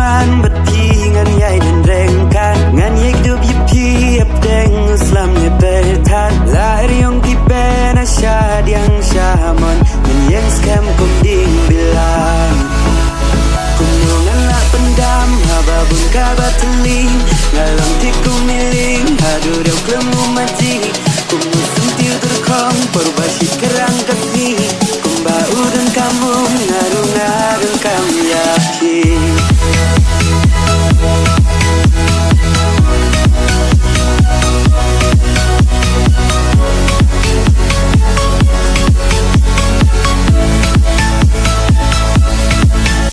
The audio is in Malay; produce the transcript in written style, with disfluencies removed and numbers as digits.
man bati ngan yai dan reng kan ngan yek du bi pi ap deng islam ye bertat lahir yang di ben asyad yang syamon ngan yang scam kum ding bilang kunungan la pendam hababun kabatling ngalam tiku miling hadu deu klemu maji kumu sentiu terkong perbasi kerang kasih kumbau dan kamu ngarung-ngarung kami yakin